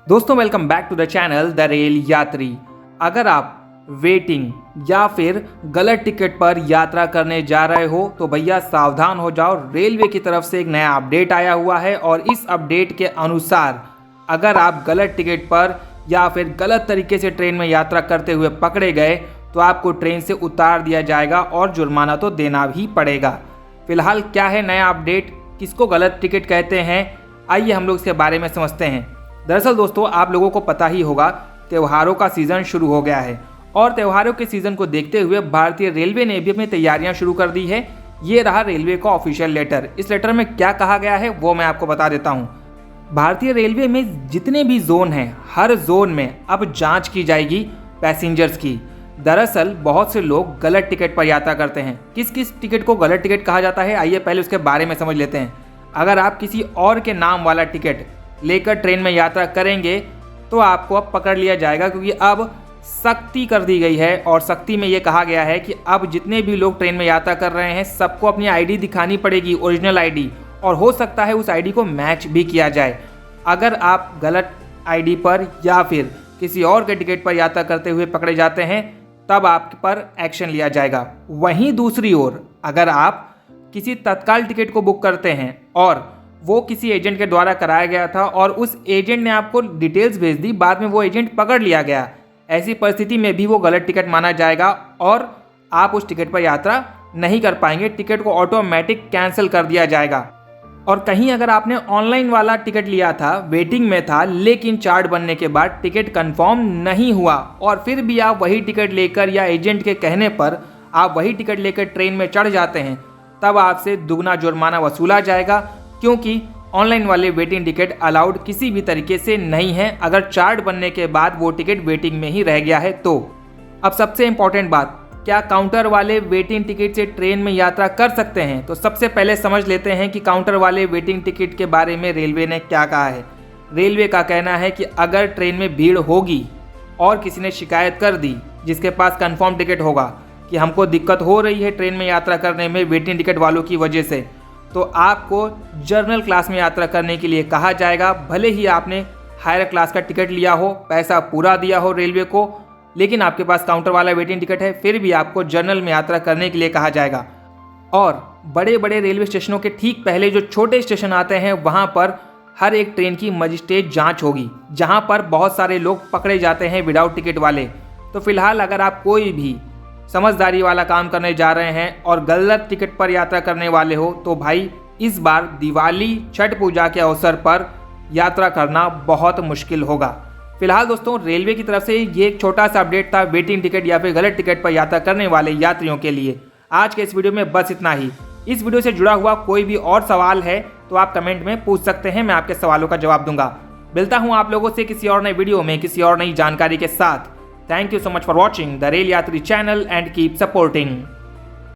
दोस्तों welcome back to the channel the rail Yatri. अगर आप वेटिंग या फिर गलत टिकट पर यात्रा करने जा रहे हो तो भैया सावधान हो जाओ। रेलवे की तरफ से एक नया अपडेट आया हुआ है और इस अपडेट के अनुसार अगर आप गलत टिकट पर या फिर गलत तरीके से ट्रेन में यात्रा करते हुए पकड़े गए तो आपको ट्रेन से उतार दिया जाएगा और जुर्माना तो देना ही पड़ेगा। फिलहाल क्या है नया अपडेट, किसको गलत टिकट कहते हैं, आइए हम लोग इसके बारे में समझते हैं। दरअसल दोस्तों आप लोगों को पता ही होगा त्योहारों का सीज़न शुरू हो गया है और त्योहारों के सीज़न को देखते हुए भारतीय रेलवे ने भी अपनी तैयारियां शुरू कर दी है। ये रहा रेलवे का ऑफिशियल लेटर। इस लेटर में क्या कहा गया है वो मैं आपको बता देता हूँ। भारतीय रेलवे में जितने भी जोन हैं हर जोन में अब जांच की जाएगी पैसेंजर्स की। दरअसल बहुत से लोग गलत टिकट पर यात्रा करते हैं। किस किस टिकट को गलत टिकट कहा जाता है आइए पहले उसके बारे में समझ लेते हैं। अगर आप किसी और के नाम वाला टिकट लेकर ट्रेन में यात्रा करेंगे तो आपको अब पकड़ लिया जाएगा, क्योंकि अब सख्ती कर दी गई है और सख्ती में ये कहा गया है कि अब जितने भी लोग ट्रेन में यात्रा कर रहे हैं सबको अपनी आईडी दिखानी पड़ेगी, ओरिजिनल आईडी, और हो सकता है उस आईडी को मैच भी किया जाए। अगर आप गलत आईडी पर या फिर किसी और के टिकट पर यात्रा करते हुए पकड़े जाते हैं तब आप पर एक्शन लिया जाएगा। वहीं दूसरी ओर अगर आप किसी तत्काल टिकट को बुक करते हैं और वो किसी एजेंट के द्वारा कराया गया था और उस एजेंट ने आपको डिटेल्स भेज दी, बाद में वो एजेंट पकड़ लिया गया, ऐसी परिस्थिति में भी वो गलत टिकट माना जाएगा और आप उस टिकट पर यात्रा नहीं कर पाएंगे। टिकट को ऑटोमेटिक कैंसिल कर दिया जाएगा। और कहीं अगर आपने ऑनलाइन वाला टिकट लिया था, वेटिंग में था, लेकिन चार्ट बनने के बाद टिकट कंफर्म नहीं हुआ और फिर भी आप वही टिकट लेकर या एजेंट के कहने पर आप वही टिकट लेकर ट्रेन में चढ़ जाते हैं, तब आपसे दुगना जुर्माना वसूला जाएगा, क्योंकि ऑनलाइन वाले वेटिंग टिकट अलाउड किसी भी तरीके से नहीं है अगर चार्ट बनने के बाद वो टिकट वेटिंग में ही रह गया है तो। अब सबसे इंपॉर्टेंट बात, क्या काउंटर वाले वेटिंग टिकट से ट्रेन में यात्रा कर सकते हैं? तो सबसे पहले समझ लेते हैं कि काउंटर वाले वेटिंग टिकट के बारे में रेलवे ने क्या कहा है। रेलवे का कहना है कि अगर ट्रेन में भीड़ होगी और किसी ने शिकायत कर दी जिसके पास कंफर्म टिकट होगा कि हमको दिक्कत हो रही है ट्रेन में यात्रा करने में वेटिंग टिकट वालों की वजह से, तो आपको जर्नल क्लास में यात्रा करने के लिए कहा जाएगा। भले ही आपने हायर क्लास का टिकट लिया हो, पैसा पूरा दिया हो रेलवे को, लेकिन आपके पास काउंटर वाला वेटिंग टिकट है, फिर भी आपको जर्नल में यात्रा करने के लिए कहा जाएगा। और बड़े बड़े रेलवे स्टेशनों के ठीक पहले जो छोटे स्टेशन आते हैं वहाँ पर हर एक ट्रेन की मजिस्ट्रेट जाँच होगी, जहाँ पर बहुत सारे लोग पकड़े जाते हैं विदाउट टिकट वाले। तो फिलहाल अगर आप कोई भी समझदारी वाला काम करने जा रहे हैं और गलत टिकट पर यात्रा करने वाले हो तो भाई इस बार दिवाली छठ पूजा के अवसर पर यात्रा करना बहुत मुश्किल होगा। फिलहाल दोस्तों रेलवे की तरफ से ये एक छोटा सा अपडेट था वेटिंग टिकट या फिर गलत टिकट पर यात्रा करने वाले यात्रियों के लिए। आज के इस वीडियो में बस इतना ही। इस वीडियो से जुड़ा हुआ कोई भी और सवाल है तो आप कमेंट में पूछ सकते हैं, मैं आपके सवालों का जवाब दूंगा। मिलता हूँ आप लोगों से किसी और नए वीडियो में किसी और नई जानकारी के साथ। Thank you so much for watching the Rail Yatri channel and keep supporting.